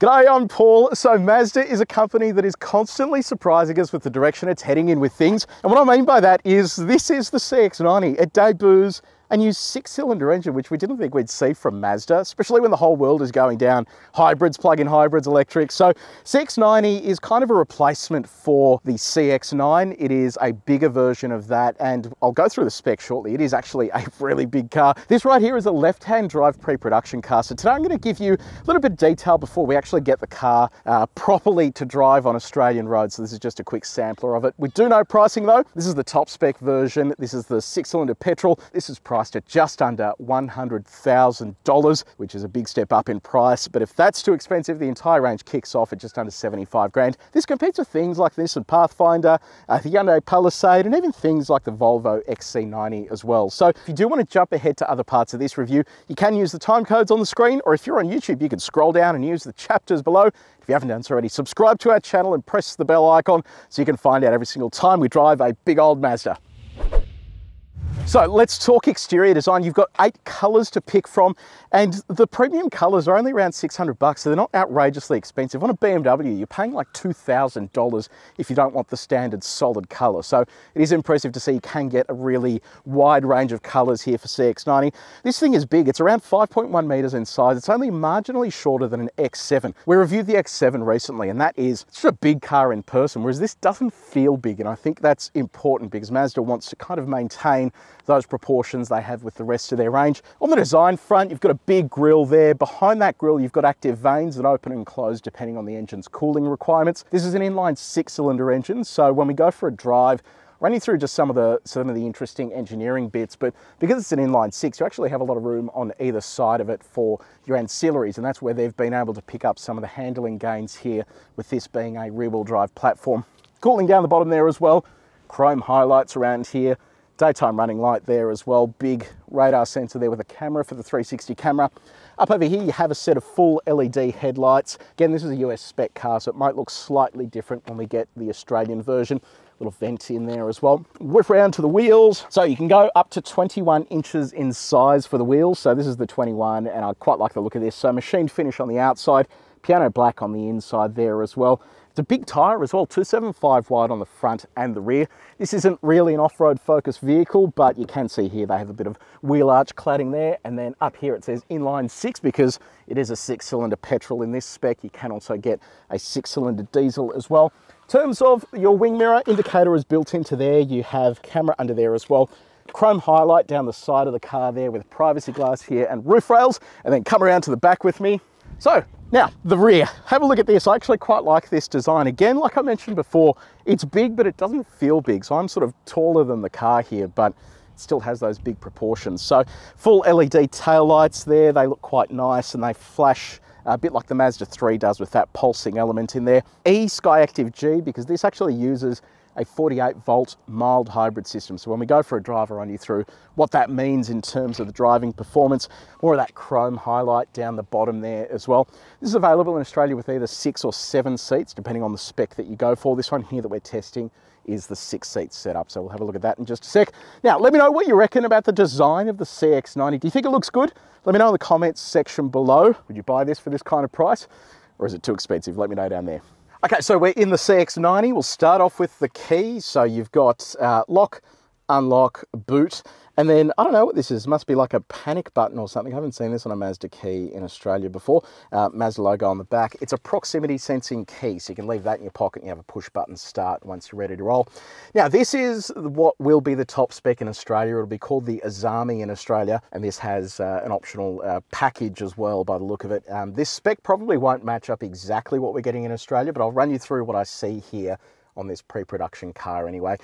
G'day, I'm Paul. So Mazda is a company that is constantly surprising us with the direction it's heading in with things. And what I mean by that is this is the CX-90. It debuts a new 6-cylinder engine, which we didn't think we'd see from Mazda, especially when the whole world is going down hybrids, plug-in hybrids, electric. So CX-90 is kind of a replacement for the CX-9. It is a bigger version of that, and I'll go through the spec shortly. It is actually a really big car. This right here is a left-hand drive pre-production car. So today I'm going to give you a little bit of detail before we actually get the car properly to drive on Australian roads. So this is just a quick sampler of it. We do know pricing though. This is the top spec version. This is the 6-cylinder petrol. This is priced at just under $100,000, which is a big step up in price. But if that's too expensive, the entire range kicks off at just under 75 grand. This competes with things like the Nissan Pathfinder, the Hyundai Palisade, and even things like the Volvo XC90 as well. So if you do want to jump ahead to other parts of this review, you can use the time codes on the screen, or if you're on YouTube, you can scroll down and use the chapters below. If you haven't done so already, subscribe to our channel and press the bell icon so you can find out every single time we drive a big old Mazda. So let's talk exterior design. You've got 8 colors to pick from, and the premium colors are only around 600 bucks, so they're not outrageously expensive. On a BMW, you're paying like $2,000 if you don't want the standard solid color. So it is impressive to see you can get a really wide range of colors here for CX-90. This thing is big. It's around 5.1 meters in size. It's only marginally shorter than an X7. We reviewed the X7 recently, and that is just a big car in person, whereas this doesn't feel big, and I think that's important because Mazda wants to kind of maintain those proportions they have with the rest of their range. On the design front, you've got a big grille there. Behind that grille, you've got active vanes that open and close depending on the engine's cooling requirements. This is an inline 6-cylinder engine, so when we go for a drive, running through just some of the interesting engineering bits, but because it's an inline 6, you actually have a lot of room on either side of it for your ancillaries, and that's where they've been able to pick up some of the handling gains here with this being a rear-wheel drive platform. Cooling down the bottom there as well, chrome highlights around here, daytime running light there as well, big radar sensor there with a camera for the 360 camera. Up over here you have a set of full LED headlights. Again, this is a US spec car, so it might look slightly different when we get the Australian version. Little vent in there as well. Whip around to the wheels. So you can go up to 21 inches in size for the wheels. So this is the 21, and I quite like the look of this. So machined finish on the outside, piano black on the inside there as well. It's a big tyre as well, 275 wide on the front and the rear. This isn't really an off-road focused vehicle, but you can see here they have a bit of wheel arch cladding there, and then up here it says inline 6 because it is a 6-cylinder petrol in this spec. You can also get a 6-cylinder diesel as well. In terms of your wing mirror, indicator is built into there. You have camera under there as well. Chrome highlight down the side of the car there with privacy glass here and roof rails, and then come around to the back with me. So now the rear, have a look at this. I actually quite like this design. Again, like I mentioned before, it's big, but it doesn't feel big. So I'm sort of taller than the car here, but it still has those big proportions. So full LED tail lights there. They look quite nice and they flash a bit like the Mazda 3 does with that pulsing element in there. Skyactiv G, because this actually uses a 48-volt mild hybrid system. So when we go for a drive, I'll run you through what that means in terms of the driving performance. More of that chrome highlight down the bottom there as well. This is available in Australia with either 6 or 7 seats, depending on the spec that you go for. This one here that we're testing is the 6-seat setup. So we'll have a look at that in just a sec. Now, let me know what you reckon about the design of the CX-90. Do you think it looks good? Let me know in the comments section below. Would you buy this for this kind of price? Or is it too expensive? Let me know down there. Okay, so we're in the CX-90. We'll start off with the key. So you've got lock, unlock, boot, and then I don't know what this is. It must be like a panic button or something. I haven't seen this on a Mazda key in Australia before. Mazda logo on the back. It's a proximity sensing key, so you can leave that in your pocket and you have a push button start once you're ready to roll. Now, this is what will be the top spec in Australia. It'll be called the Azami in Australia, and this has an optional package as well by the look of it. This spec probably won't match up exactly what we're getting in Australia, but I'll run you through what I see here on this pre-production car anyway.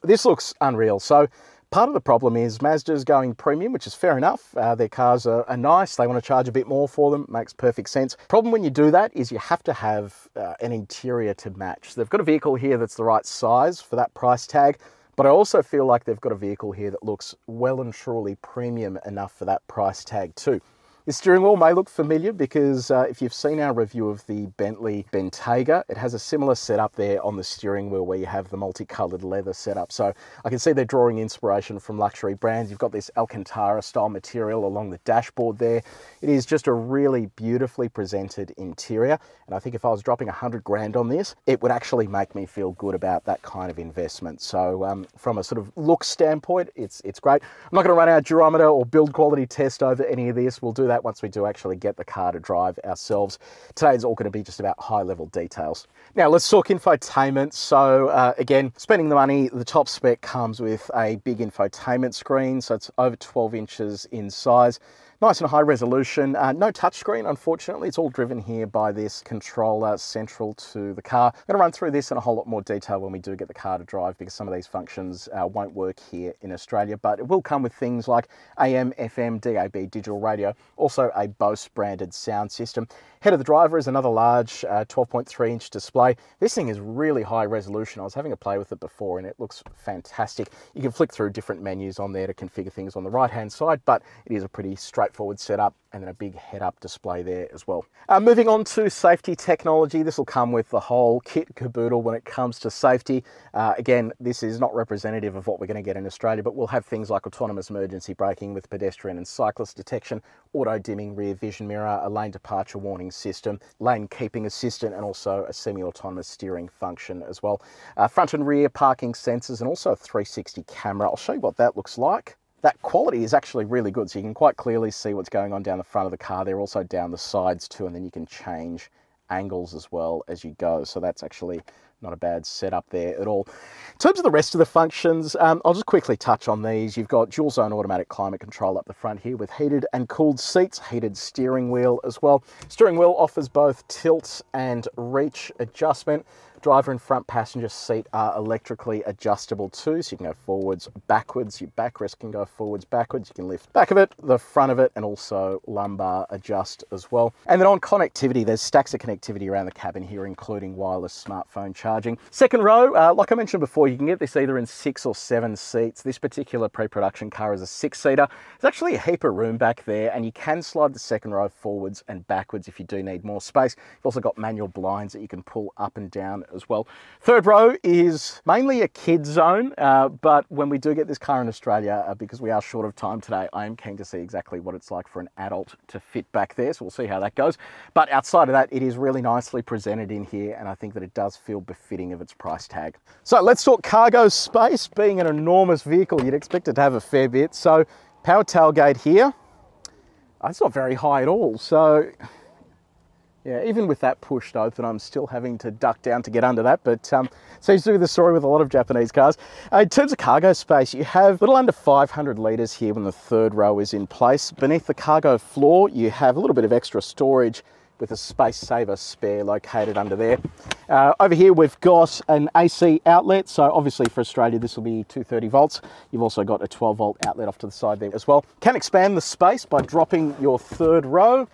This looks unreal. So part of the problem is Mazda's going premium, which is fair enough. Their cars are nice. They want to charge a bit more for them. Makes perfect sense. Problem when you do that is you have to have an interior to match. So they've got a vehicle here that's the right size for that price tag, but I also feel like they've got a vehicle here that looks well and truly premium enough for that price tag too. The steering wheel may look familiar because if you've seen our review of the Bentley Bentayga, it has a similar setup there on the steering wheel where you have the multicolored leather setup. So I can see they're drawing inspiration from luxury brands. You've got this Alcantara style material along the dashboard there. It is just a really beautifully presented interior. And I think if I was dropping 100 grand on this, it would actually make me feel good about that kind of investment. So from a sort of look standpoint, it's great. I'm not going to run our durometer or build quality test over any of this. We'll do that once we do actually get the car to drive ourselves. Today's all going to be just about high level details. Now let's talk infotainment. So again, spending the money, the top spec comes with a big infotainment screen. So it's over 12 inches in size. Nice and high resolution, no touchscreen, unfortunately. It's all driven here by this controller central to the car. I'm gonna run through this in a whole lot more detail when we do get the car to drive because some of these functions won't work here in Australia, but it will come with things like AM, FM, DAB, digital radio, also a Bose branded sound system. Head of the driver is another large 12.3 inch display. This thing is really high resolution. I was having a play with it before and it looks fantastic. You can flick through different menus on there to configure things on the right hand side, but it is a pretty straightforward setup, and then a big head-up display there as well. Moving on to safety technology, this will come with the whole kit caboodle when it comes to safety. Again, this is not representative of what we're going to get in Australia, but we'll have things like autonomous emergency braking with pedestrian and cyclist detection, auto-dimming rear vision mirror, a lane departure warning system, lane keeping assistant, and also a semi-autonomous steering function as well. Front and rear parking sensors, and also a 360 camera. I'll show you what that looks like. That quality is actually really good, so you can quite clearly see what's going on down the front of the car. They're also down the sides too, and then you can change angles as well as you go. So that's actually not a bad setup there at all. In terms of the rest of the functions, I'll just quickly touch on these. You've got dual zone automatic climate control up the front here with heated and cooled seats, heated steering wheel as well. Steering wheel offers both tilt and reach adjustment. Driver and front passenger seat are electrically adjustable too, so you can go forwards, backwards. Your backrest can go forwards, backwards. You can lift back of it, the front of it, and also lumbar adjust as well. And then on connectivity, there's stacks of connectivity around the cabin here, including wireless smartphone charging. Second row, like I mentioned before, you can get this either in 6 or 7 seats. This particular pre-production car is a 6-seater. There's actually a heap of room back there, and you can slide the second row forwards and backwards if you do need more space. You've also got manual blinds that you can pull up and down as well. Third row is mainly a kid zone, but when we do get this car in Australia, because we are short of time today, I am keen to see exactly what it's like for an adult to fit back there, so we'll see how that goes. But outside of that, it is really nicely presented in here, and I think that it does feel befitting of its price tag. So let's talk cargo space. Being an enormous vehicle, you'd expect it to have a fair bit. So power tailgate here, it's not very high at all. So yeah, even with that pushed open, I'm still having to duck down to get under that, but seems to be the story with a lot of Japanese cars. In terms of cargo space, you have a little under 500 litres here when the third row is in place. Beneath the cargo floor, you have a little bit of extra storage with a space saver spare located under there. Over here, we've got an AC outlet. So obviously for Australia, this will be 230 volts. You've also got a 12 volt outlet off to the side there as well. Can expand the space by dropping your third row.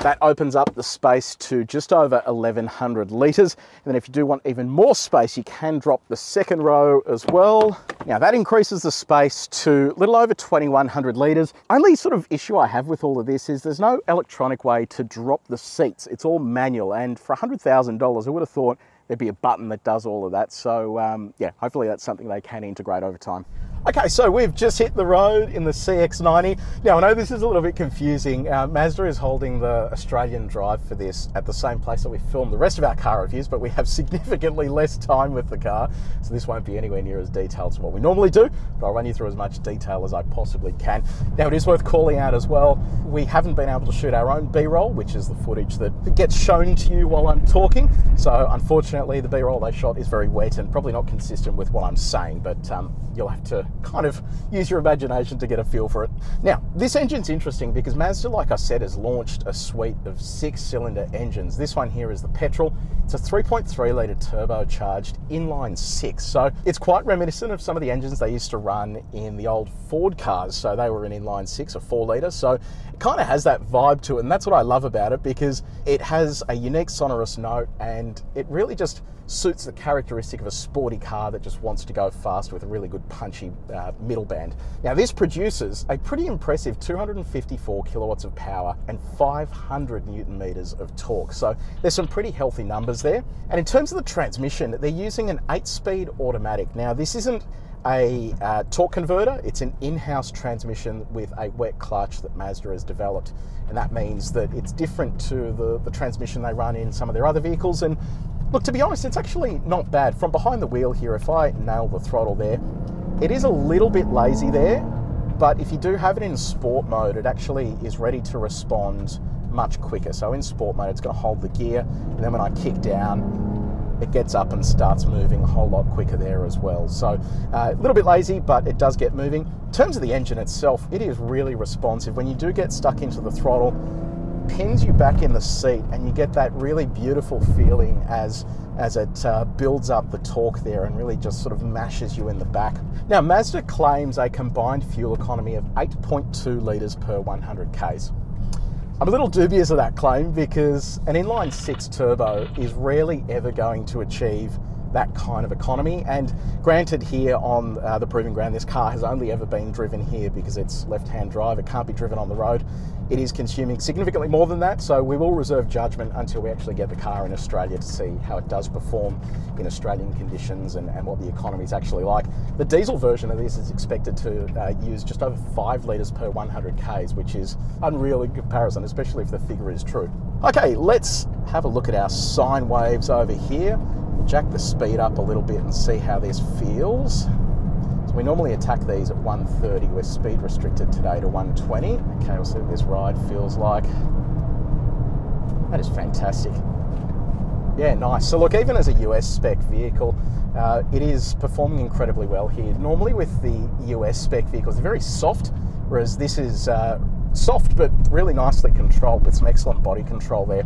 That opens up the space to just over 1100 litres. And then if you do want even more space, you can drop the second row as well. Now that increases the space to a little over 2100 litres. Only sort of issue I have with all of this is there's no electronic way to drop the seats. It's all manual, and for $100,000, I would have thought there'd be a button that does all of that. So yeah, hopefully that's something they can integrate over time. Okay, so we've just hit the road in the CX-90. Now, I know this is a little bit confusing. Mazda is holding the Australian drive for this at the same place that we filmed the rest of our car reviews, but we have significantly less time with the car, so this won't be anywhere near as detailed as what we normally do, but I'll run you through as much detail as I possibly can. Now, it is worth calling out as well, we haven't been able to shoot our own B-roll, which is the footage that gets shown to you while I'm talking. So, unfortunately, the B-roll they shot is very wet and probably not consistent with what I'm saying, but you'll have to kind of use your imagination to get a feel for it. Now, this engine's interesting because Mazda, like I said, has launched a suite of 6-cylinder engines. This one here is the petrol. It's a 3.3 litre turbocharged inline 6. So it's quite reminiscent of some of the engines they used to run in the old Ford cars. So they were an inline 6, a 4 litre. So it kind of has that vibe to it. And that's what I love about it, because it has a unique sonorous note, and it really just suits the characteristic of a sporty car that just wants to go fast with a really good punchy middle band. Now this produces a pretty impressive 254 kilowatts of power and 500 Newton meters of torque. So there's some pretty healthy numbers there. And in terms of the transmission, they're using an 8-speed automatic. Now this isn't a torque converter, it's an in-house transmission with a wet clutch that Mazda has developed. And that means that it's different to the transmission they run in some of their other vehicles. And look, to be honest, it's actually not bad. From behind the wheel here, if I nail the throttle there, it is a little bit lazy there, but if you do have it in sport mode, it actually is ready to respond much quicker. So in sport mode, it's going to hold the gear, and then when I kick down, it gets up and starts moving a whole lot quicker there as well. So a little bit lazy, but it does get moving. In terms of the engine itself, it is really responsive. When you do get stuck into the throttle, pins you back in the seat, and you get that really beautiful feeling as it builds up the torque there and really just sort of mashes you in the back. Now Mazda claims a combined fuel economy of 8.2 litres per 100 k's. I'm a little dubious of that claim because an inline 6 turbo is rarely ever going to achieve that kind of economy. And granted, here on the proving ground, this car has only ever been driven here because it's left-hand drive. It can't be driven on the road. It is consuming significantly more than that, so we will reserve judgment until we actually get the car in Australia to see how it does perform in Australian conditions and what the economy is actually like. The diesel version of this is expected to use just over 5 litres per 100 k's, which is unreal in comparison, especially if the figure is true. Okay, let's have a look at our sine waves over here. We'll jack the speed up a little bit and see how this feels. We normally attack these at 130. We're speed restricted today to 120. Okay, we'll see what this ride feels like. That is fantastic. Yeah, nice. So look, even as a US spec vehicle, it is performing incredibly well here. Normally with the US spec vehicles, they're very soft, whereas this is soft but really nicely controlled with some excellent body control there.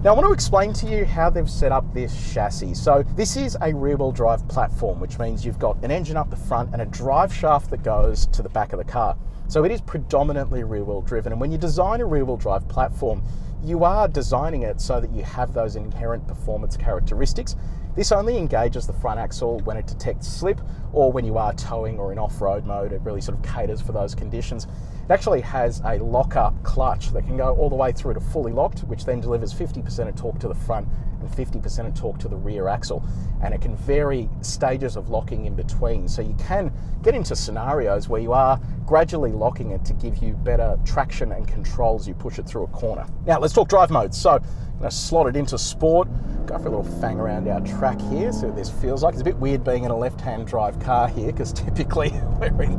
Now I want to explain to you how they've set up this chassis. So this is a rear-wheel drive platform, which means you've got an engine up the front and a drive shaft that goes to the back of the car. So it is predominantly rear-wheel driven, and when you design a rear-wheel drive platform, you are designing it so that you have those inherent performance characteristics. This only engages the front axle when it detects slip or when you are towing or in off-road mode. It really sort of caters for those conditions. It actually has a lock-up clutch that can go all the way through to fully locked, which then delivers 50% of torque to the front and 50% of torque to the rear axle. And it can vary stages of locking in between. So you can get into scenarios where you are gradually locking it to give you better traction and control as you push it through a corner. Now let's talk drive modes. So I'm going to slot it into sport, go for a little fang around our track here, see what this feels like. It's a bit weird being in a left-hand drive car here because typically we're in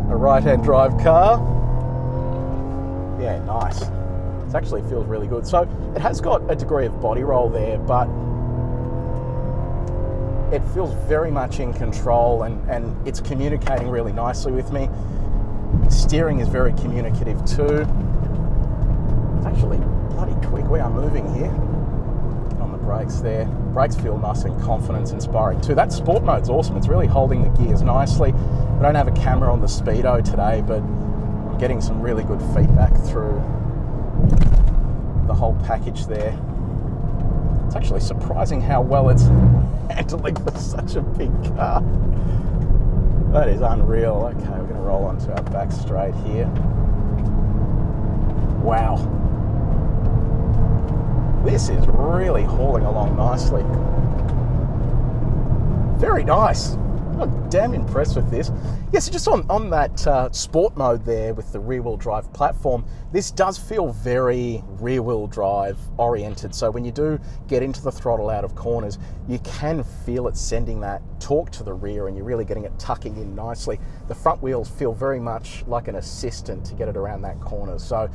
a right-hand drive car. Yeah, nice. It actually feels really good. So it has got a degree of body roll there, but it feels very much in control and it's communicating really nicely with me. Steering is very communicative too. It's actually bloody quick. We are moving here. Get on the brakes there. Brakes feel nice and confidence inspiring too. That sport mode's awesome. It's really holding the gears nicely. I don't have a camera on the Speedo today, but I'm getting some really good feedback through the whole package there. It's actually surprising how well it's handling for such a big car. That is unreal. Okay, we're going to roll onto our back straight here. Wow. This is really hauling along nicely. Very nice. I'm damn impressed with this. Yes, just on that sport mode there with the rear-wheel drive platform, this does feel very rear-wheel drive oriented. So when you do get into the throttle out of corners, you can feel it sending that torque to the rear and you're really getting it tucking in nicely. The front wheels feel very much like an assistant to get it around that corner. So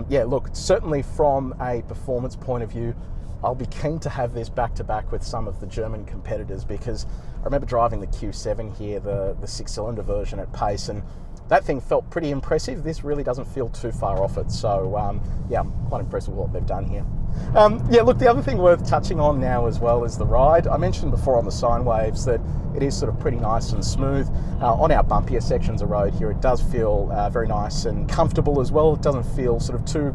yeah, look, certainly from a performance point of view, I'll be keen to have this back-to-back with some of the German competitors because I remember driving the Q7 here, the 6-cylinder version at pace, and that thing felt pretty impressive. This really doesn't feel too far off it. So yeah, I'm quite impressed with what they've done here. Yeah, look, the other thing worth touching on now as well is the ride. I mentioned before on the sine waves that it is sort of pretty nice and smooth. On our bumpier sections of road here, it does feel very nice and comfortable as well. It doesn't feel sort of too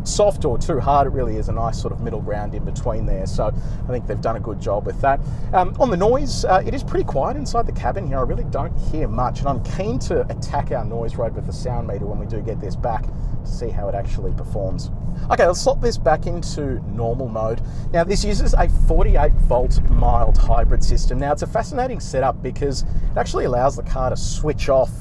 soft or too hard. It really is a nice sort of middle ground in between there. So I think they've done a good job with that. On the noise, it is pretty quiet inside the cabin here. I really don't hear much, and I'm keen to attack our noise road with the sound meter when we do get this back to see how it actually performs. Okay, let's slot this back into normal mode. Now this uses a 48 volt mild hybrid system. Now it's a fascinating setup because it actually allows the car to switch off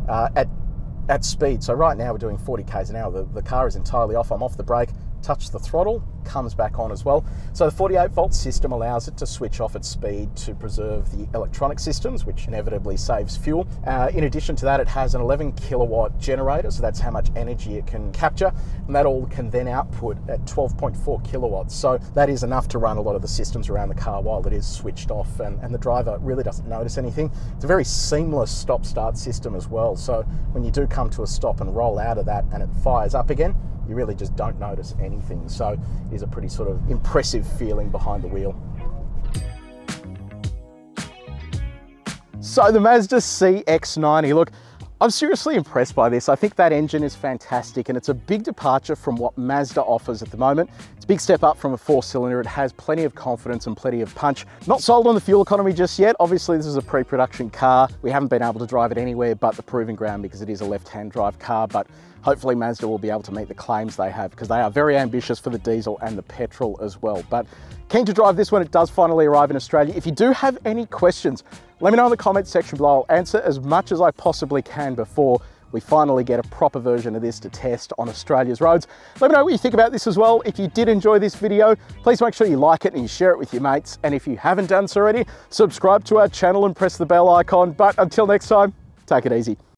at speed. So right now we're doing 40 k's an hour. The car is entirely off. I'm off the brake, touch the throttle, comes back on as well. So the 48 volt system allows it to switch off at speed to preserve the electronic systems, which inevitably saves fuel. In addition to that, it has an 11 kilowatt generator, so that's how much energy it can capture, and that all can then output at 12.4 kilowatts. So that is enough to run a lot of the systems around the car while it is switched off, and the driver really doesn't notice anything. It's a very seamless stop-start system as well, so when you do come to a stop and roll out of that and it fires up again, you really just don't notice anything. So it is a pretty sort of impressive feeling behind the wheel. So the Mazda CX-90, look, I'm seriously impressed by this. I think that engine is fantastic, and it's a big departure from what Mazda offers at the moment. It's a big step up from a 4-cylinder. It has plenty of confidence and plenty of punch. Not sold on the fuel economy just yet. Obviously, this is a pre-production car. We haven't been able to drive it anywhere but the proving ground because it is a left-hand drive car, but hopefully Mazda will be able to meet the claims they have, because they are very ambitious for the diesel and the petrol as well. But keen to drive this when it does finally arrive in Australia. If you do have any questions, let me know in the comments section below. I'll answer as much as I possibly can before we finally get a proper version of this to test on Australia's roads. Let me know what you think about this as well. If you did enjoy this video, please make sure you like it and you share it with your mates. And if you haven't done so already, subscribe to our channel and press the bell icon. But until next time, take it easy.